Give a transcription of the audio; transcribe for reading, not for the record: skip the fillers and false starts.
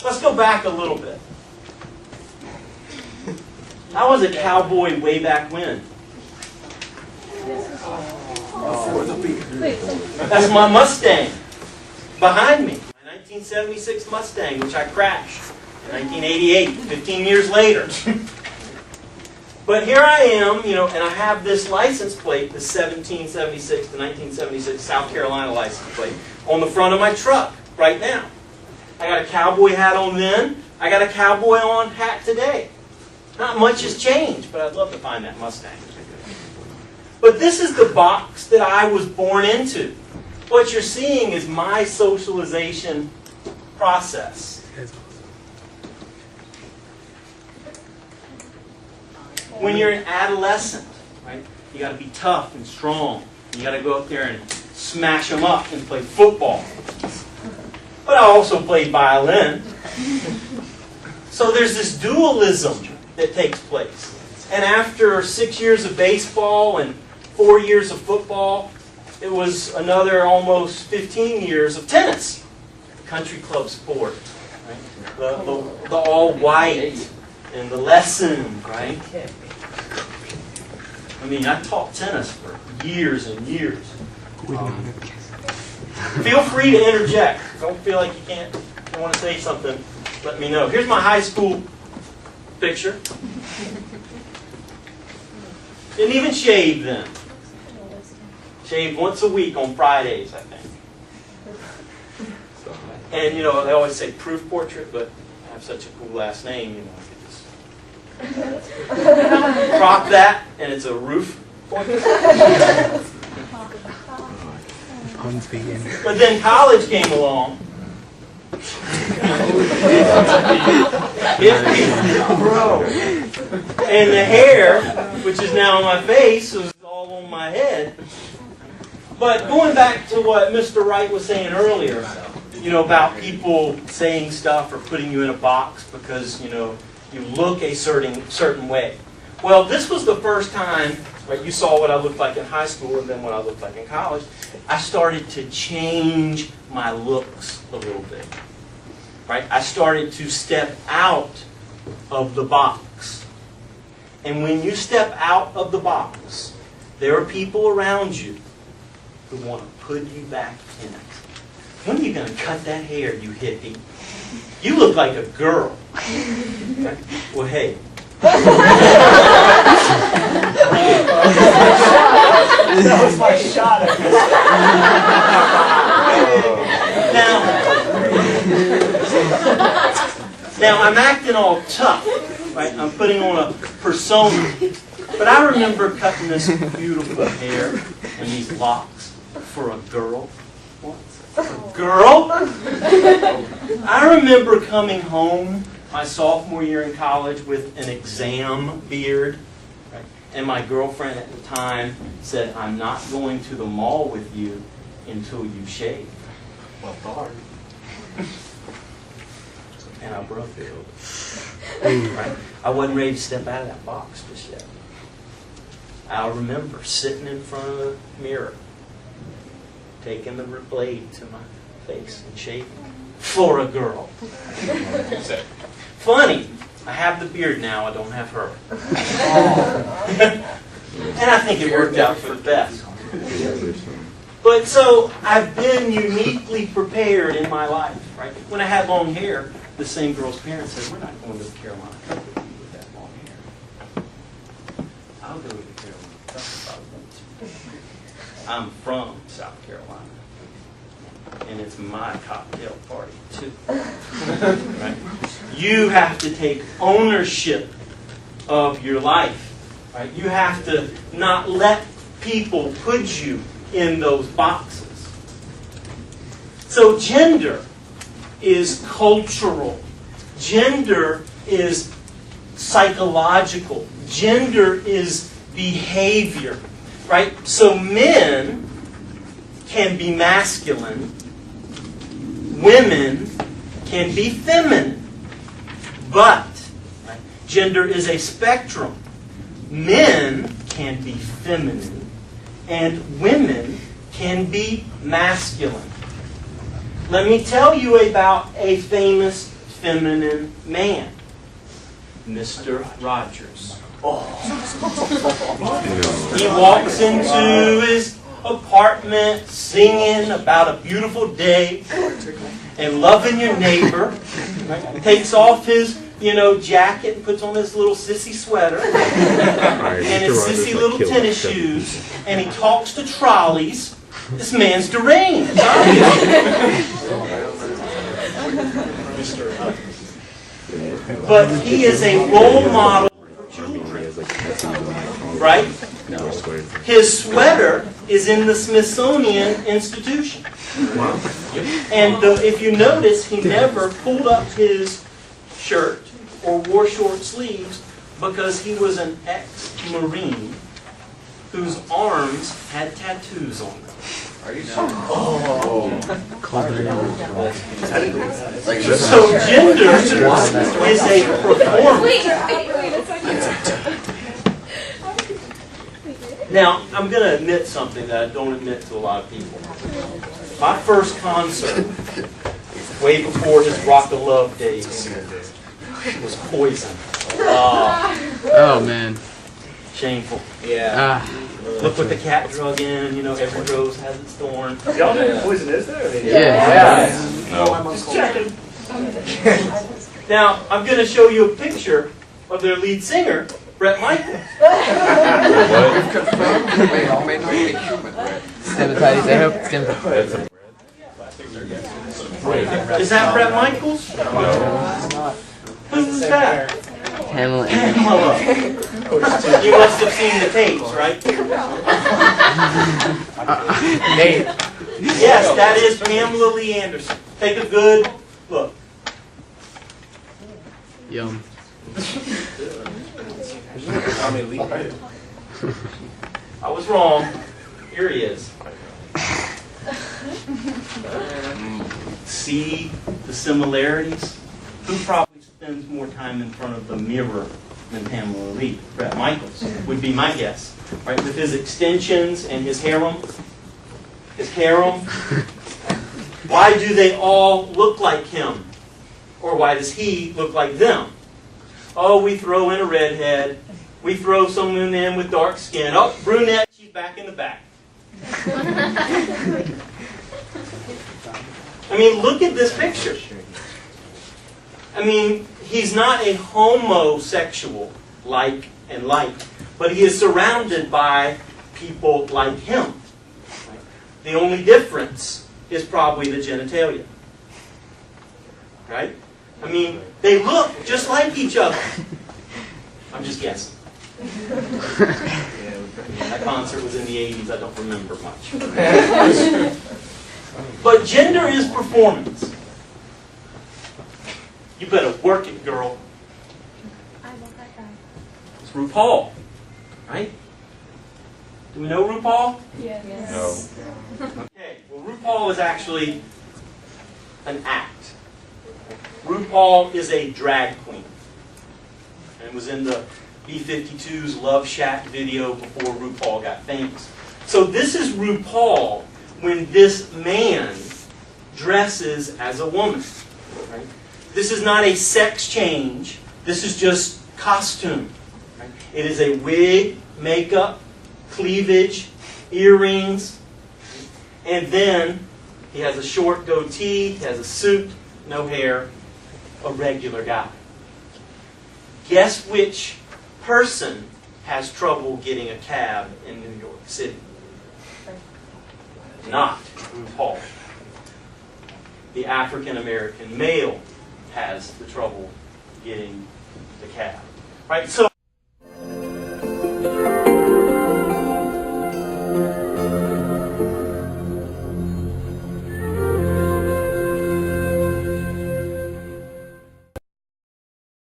Let's go back a little bit. I was a cowboy way back when. That's my Mustang behind me. My 1976 Mustang, which I crashed in 1988, 15 years later. But here I am, and I have this license plate, the 1776 to 1976 South Carolina license plate, on the front of my truck right now. I got a cowboy hat on then. I got a cowboy on hat today. Not much has changed, but I'd love to find that Mustang. But this is the box that I was born into. What you're seeing is my socialization process. When you're an adolescent, right, you got to be tough and strong. You got to go up there and smash them up and play football. But I also played violin. So there's this dualism that takes place. And after 6 years of baseball and 4 years of football, it was another almost 15 years of tennis. Country club sport. Right? The all white and the lesson, right? I mean, I taught tennis for years and years. Feel free to interject. Don't feel like you want to say something. Let me know. Here's my high school picture. Didn't even shave then. Shaved once a week on Fridays, I think. And, they always say proof portrait, but I have such a cool last name, I could just crop that, and it's a roof portrait. But then college came along. And the hair, which is now on my face, was all on my head. But going back to what Mr. Wright was saying earlier, about people saying stuff or putting you in a box because, you look a certain way. Well, this was the first time, right, you saw what I looked like in high school and then what I looked like in college. I started to change my looks a little bit. Right? I started to step out of the box. And when you step out of the box, there are people around you who want to put you back in it. When are you going to cut that hair, you hippie? You look like a girl. Okay? Well, hey. That was my shot at Now I'm acting all tough, right? I'm putting on a persona. But I remember cutting this beautiful hair and these locks for a girl once. A girl? I remember coming home my sophomore year in college with an exam beard. Right? And my girlfriend at the time said, I'm not going to the mall with you until you shave. Well, darn. And I broke it. Right? I wasn't ready to step out of that box just yet. I remember sitting in front of the mirror, taking the blade to my face and shaving for a girl. Funny, I have the beard now, I don't have her. And I think it worked out for the best. But so I've been uniquely prepared in my life. Right? When I had long hair, the same girl's parents said, we're not going to the Carolina Cup with that long hair. I'll go to the Carolina Cup if I want to. I'm from South Carolina. And it's my cocktail party, too. Right? You have to take ownership of your life. Right? You have to not let people put you in those boxes. So gender is cultural. Gender is psychological. Gender is behavior. Right? So men can be masculine. Women can be feminine. But right, gender is a spectrum. Men can be feminine and women can be masculine. Let me tell you about a famous feminine man, Mr. Rogers. He walks into his apartment singing about a beautiful day and loving your neighbor. Takes off his jacket and puts on his little sissy sweater and his sissy little tennis shoes, and he talks to trolleys. This man's deranged. But he is a role model for children, right? His sweater is in the Smithsonian Institution. And if you notice, he never pulled up his shirt or wore short sleeves because he was an ex-Marine whose arms had tattoos on them. Are you sure? So gender is a performance. Now, I'm going to admit something that I don't admit to a lot of people. My first concert, way before his Rock of Love days, was Poison. Oh man. Shameful. Yeah. Look what the cat drug in. Every rose has its thorn. Y'all know what Poison is there? Yeah. Just checking. Now, I'm going to show you a picture of their lead singer, Bret Michaels. May not be human, right? Is that Bret Michaels? Who's that? Pamela. You must have seen the tapes, right? Yes, that is Pamela Lee Anderson. Take a good look. Yum. I was wrong. Here he is. See the similarities? Who probably spends more time in front of the mirror than Pamela Lee? Bret Michaels would be my guess. Right? With his extensions and his harem. Why do they all look like him? Or why does he look like them? Oh, we throw in a redhead. We throw someone in with dark skin. Oh, brunette, she's back in the back. I mean, look at this picture. I mean, he's not a homosexual like, but he is surrounded by people like him. The only difference is probably the genitalia. Right? I mean, they look just like each other. I'm just guessing. That concert was in the 80s. I don't remember much. But gender is performance. You better work it, girl. It's RuPaul, right? Do we know RuPaul? Yes. No. Okay, well, RuPaul is actually an act. RuPaul is a drag queen. And was in the B-52's Love Shack video before RuPaul got famous. So this is RuPaul when this man dresses as a woman. Right? This is not a sex change. This is just costume. Right? It is a wig, makeup, cleavage, earrings, and then he has a short goatee, he has a suit, no hair, a regular guy. Guess which person has trouble getting a cab in New York City? Not RuPaul. The African American male has the trouble getting the cab. Right? So